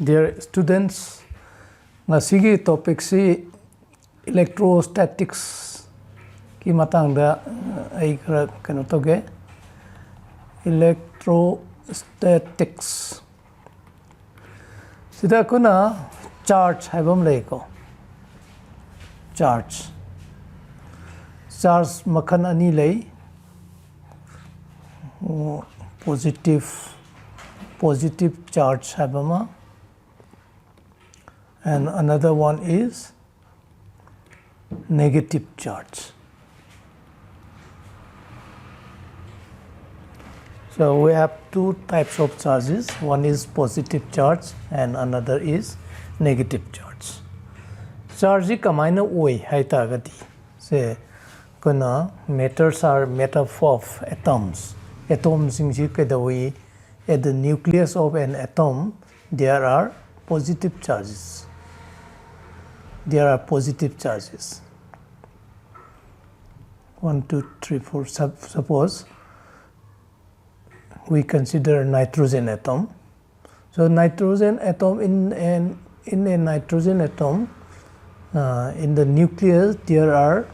Dear students, ngasigi topic si electrostatics ki matangda ay kano toge electrostatics. Sida ko na charge habam leko. Charge makhan ani lay positive charge habama. And another one is negative charge. So we have two types of charges. One is positive charge and another is negative charge. Charge kamaina oi haita gati. Say kuna matters are made up of atoms. Atoms in way at the nucleus of an atom there are positive charges. There are positive charges. 1, 2, 3, 4. Suppose we consider nitrogen atom. So nitrogen atom in a nitrogen atom in the nucleus there are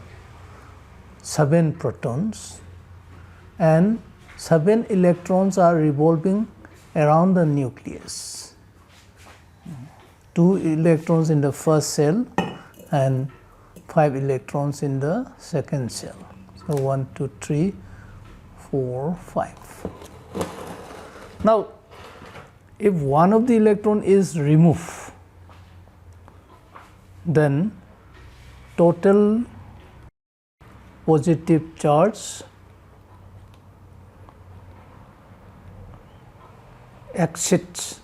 7 protons and 7 electrons are revolving around the nucleus. 2 electrons in the first cell and 5 electrons in the second cell. So 1, 2, 3, 4, 5. Now, if one of the electron is removed, then total positive charge exceeds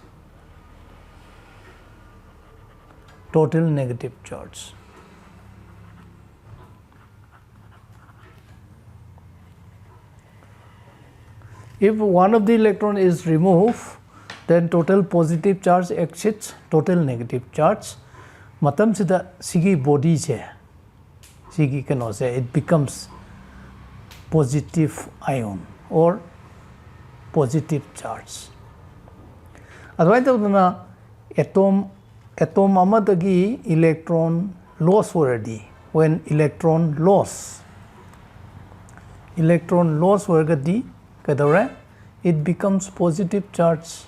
total negative charge. If one of the electron is removed, then total positive charge exceeds total negative charge. Matam sida sigi body che, sigi kano say it becomes positive ion or positive charge. Otherwise, atom amadagi electron loss already. When electron loss already, it becomes positive charge.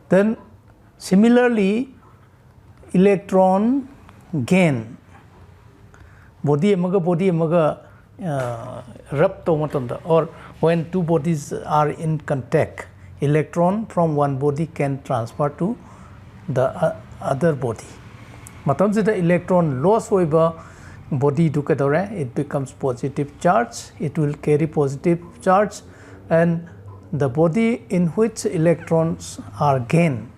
Then similarly, electron gain body amaga rub to or when two bodies are in contact, electron from one body can transfer to the other body. Matam the electron loss over body to it becomes positive charge. It will carry positive charge, and the body in which electrons are gained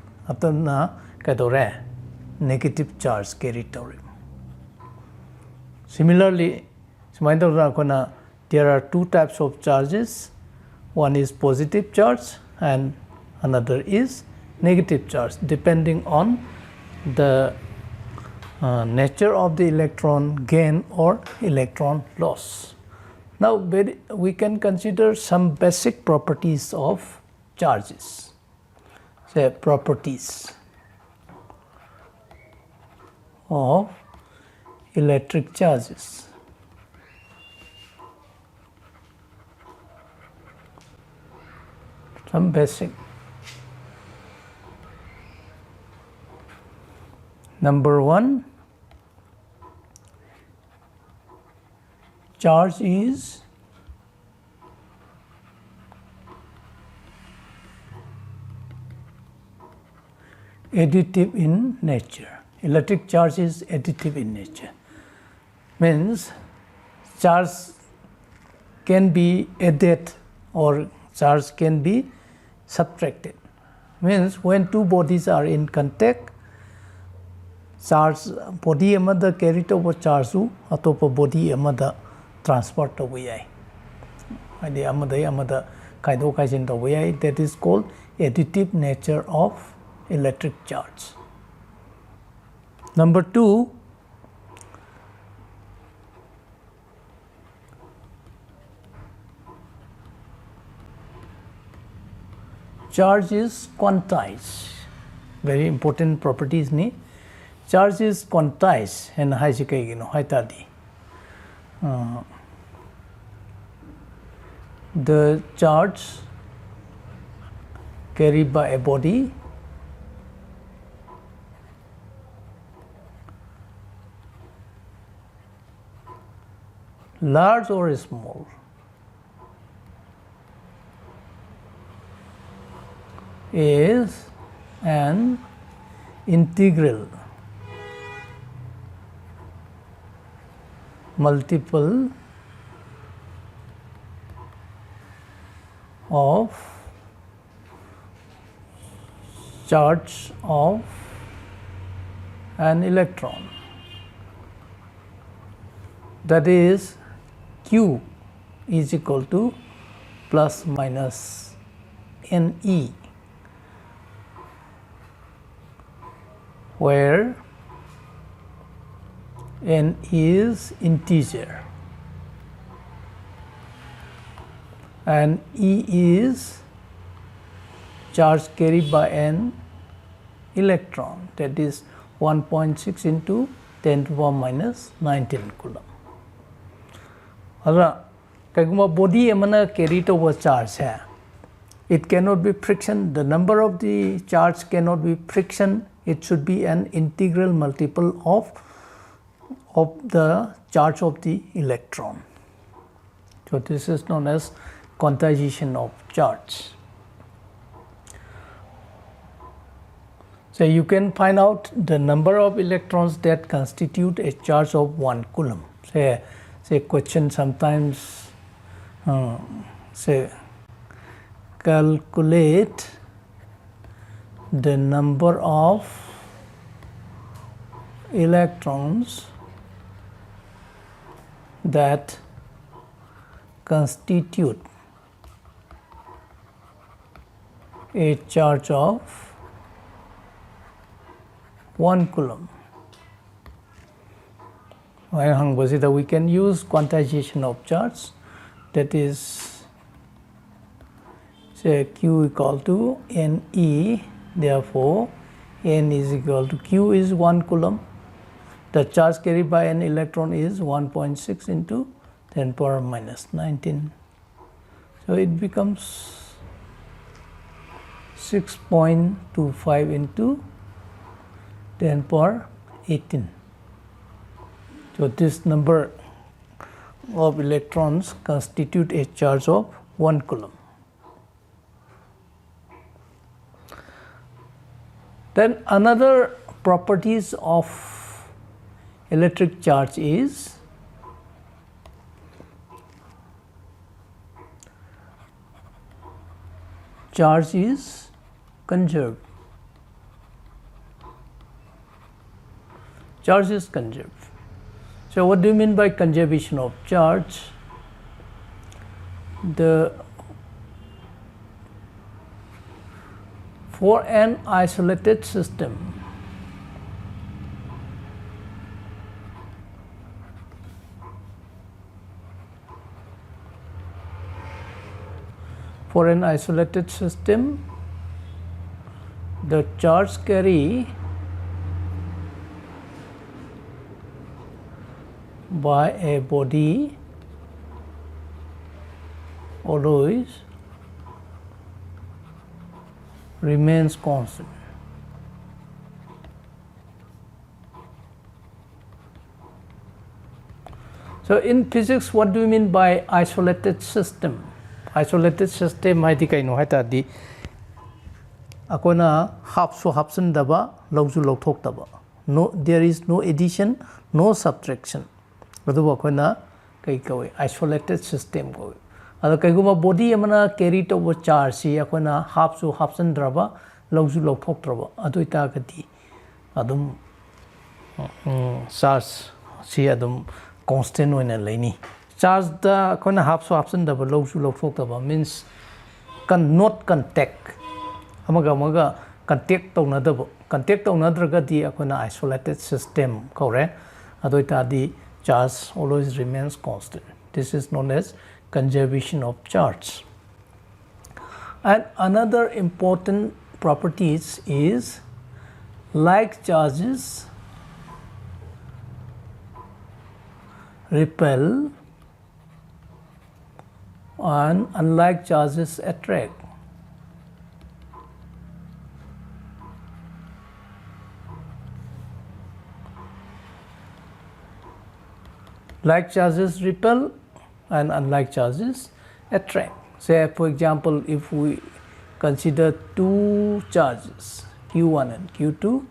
negative charge carried over. Similarly, there are two types of charges. One is positive charge and another is negative charge, depending on the nature of the electron gain or electron loss. Now we can consider some basic properties of charges. Say properties of electric charges. Some basic. Number 1, charge is additive in nature. Electric charge is additive in nature. Means charge can be added or charge can be subtracted. Means when two bodies are in contact, charge body amada carried over charge atopa body amada transfer to yai. Adi amada kaido kaijin to yai. That is called additive nature of electric charge. Number 2, charge is quantized. Very important properties ni. Charge is quantized and hai si kai gino hai ta di. The charge carried by a body large or small is an integral multiple of charge of an electron, that is Q is equal to plus minus NE, where N is integer and E is charge carried by an electron, that is 1.6 into 10 to the power minus 19 coulomb. Kaguma body amana carried over charge hai. It cannot be friction. The number of the charge cannot be friction. It should be an integral multiple of the charge of the electron. So this is known as quantization of charge. So you can find out the number of electrons that constitute a charge of 1 coulomb. Say question sometimes say calculate the number of electrons that constitute a charge of 1 coulomb. We can use quantization of charge, that is say Q equal to NE, therefore N is equal to Q is 1 coulomb. The charge carried by an electron is 1.6 into 10 power minus 19. So it becomes 6.25 into 10 power 18. So this number of electrons constitute a charge of 1 coulomb. Then another properties of electric charge is charge is conserved. Charge is conserved. So what do you mean by conservation of charge? For an isolated system, the charge carried by a body always remains constant. So in physics, what do you mean by isolated system? Isolated system haidi kaino hai ta di akona hapsu hapsan daba lawju lawthok daba. No, there is no addition, no subtraction. Adu akona kai kawe isolated system ko. Adu kaiguma body amana carry to over charge si akona hapsu hapsan draba lawju lawthok draba. Adu ita gati adum charge si adum constant oina laini. Charge da akona hapsu hapsan daba lawju lawthok daba means cannot contact. Amaga contact taunadaba. Contact taunadrakadi akona isolated system kore. Adu ita di charge always remains constant. This is known as conservation of charge. And another important properties is like charges repel and unlike charges attract. Like charges repel and unlike charges attract. Say for example, if we consider two charges Q1 and Q2,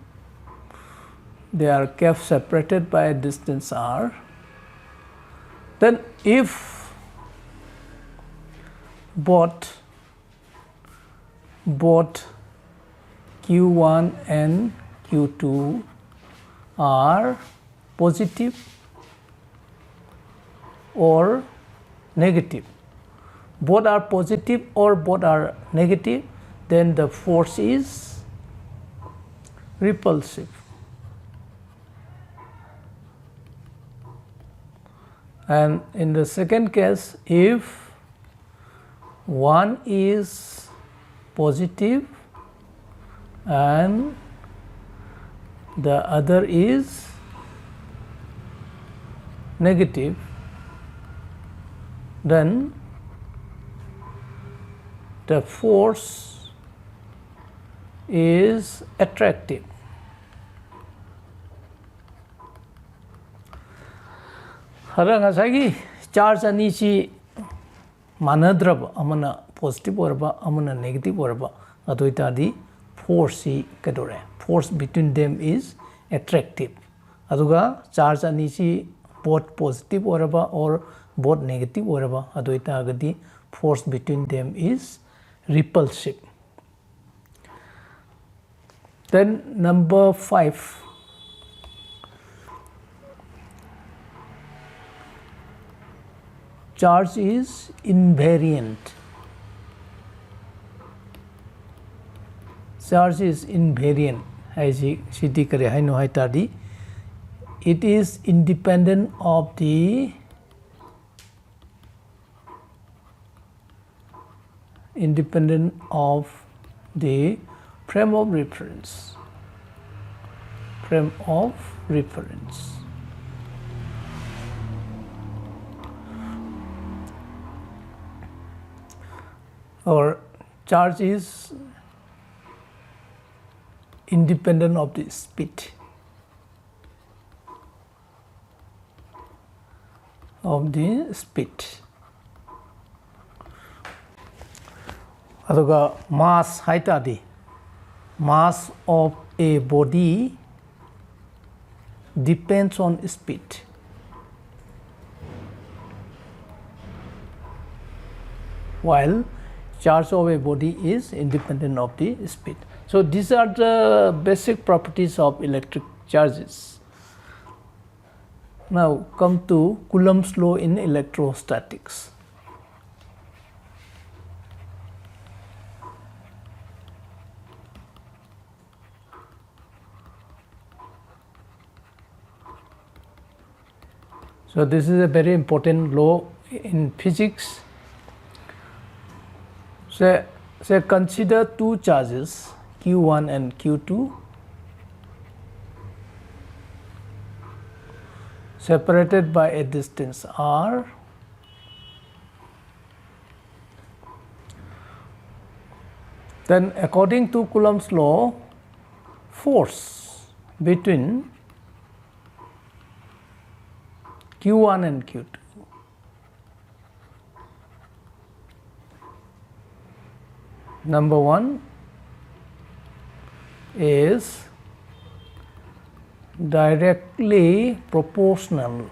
they are kept separated by a distance r. Then if both Q1 and Q2 are positive or negative, both are positive or both are negative, then the force is repulsive. And in the second case, if one is positive and the other is negative, then the force is attractive. Hara ngasagi charge ani chi manadraba amana positive orba amana negative orba adoita di force kadore, force between them is attractive. Aduga charge ani chi both positive orba or both negative orba adoita agadi force between them is repulsive. Then number 5, charge is invariant. Charge is invariant. It is independent of the frame of reference. Frame of reference. Or charge is independent of the speed aduga mass haitadi, mass of a body depends on speed. While charge of a body is independent of the speed. So these are the basic properties of electric charges. Now come to Coulomb's law in electrostatics. So this is a very important law in physics. Say consider two charges Q1 and Q2 separated by a distance r. Then according to Coulomb's law, force between Q1 and Q2 number 1 is directly proportional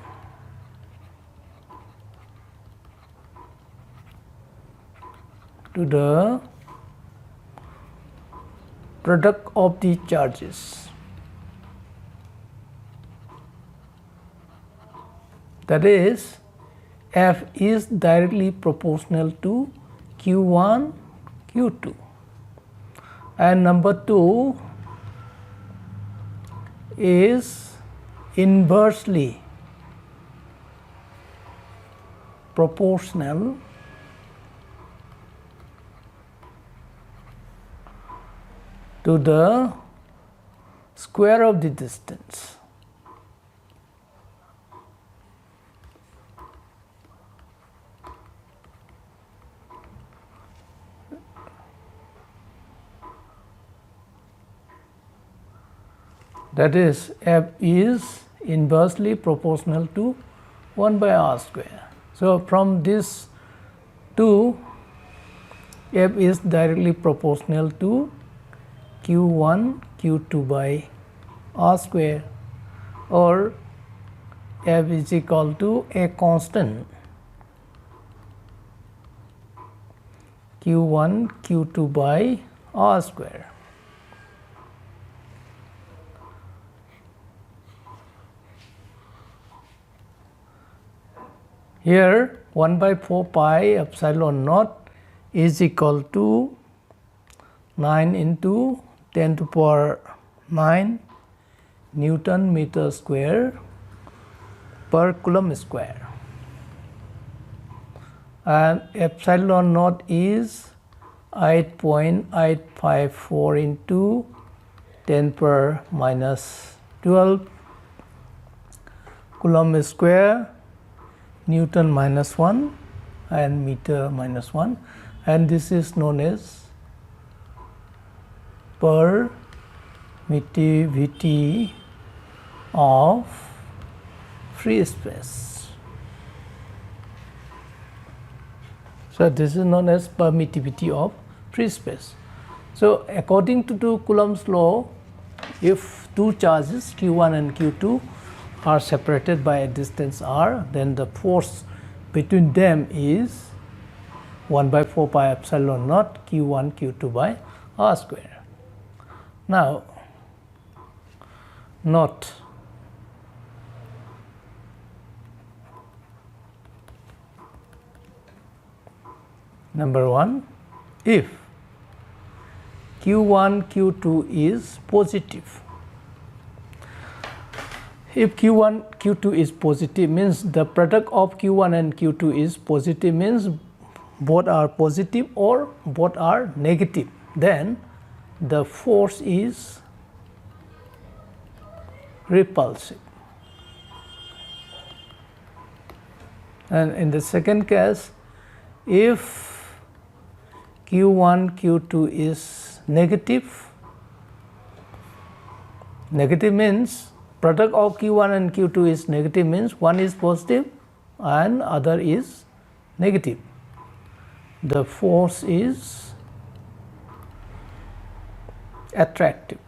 to the product of the charges. That is, F is directly proportional to Q1, Q2. And number 2 is inversely proportional to the square of the distance. That is, F is inversely proportional to 1 by r square. So, from this 2, F is directly proportional to Q1 Q2 by r square, or F is equal to a constant Q1 Q2 by r square. Here 1 by 4 pi epsilon naught is equal to 9 into 10 to the power 9 Newton meter square per coulomb square, and epsilon naught is 8.854 into 10 per minus 12 coulomb square, Newton minus 1 and meter minus 1, and this is known as permittivity of free space. So, this is known as permittivity of free space. So, according to Coulomb's law, if two charges Q1 and Q2 are separated by a distance r, then the force between them is 1 by 4 pi epsilon naught Q1 Q2 by r square. Now, note number 1, if Q1 Q2 is positive. If Q1 Q2 is positive, means the product of Q1 and Q2 is positive, means both are positive or both are negative, then the force is repulsive. And in the second case, if Q1 Q2 is negative, negative means product of Q1 and Q2 is negative, means one is positive and other is negative. The force is attractive.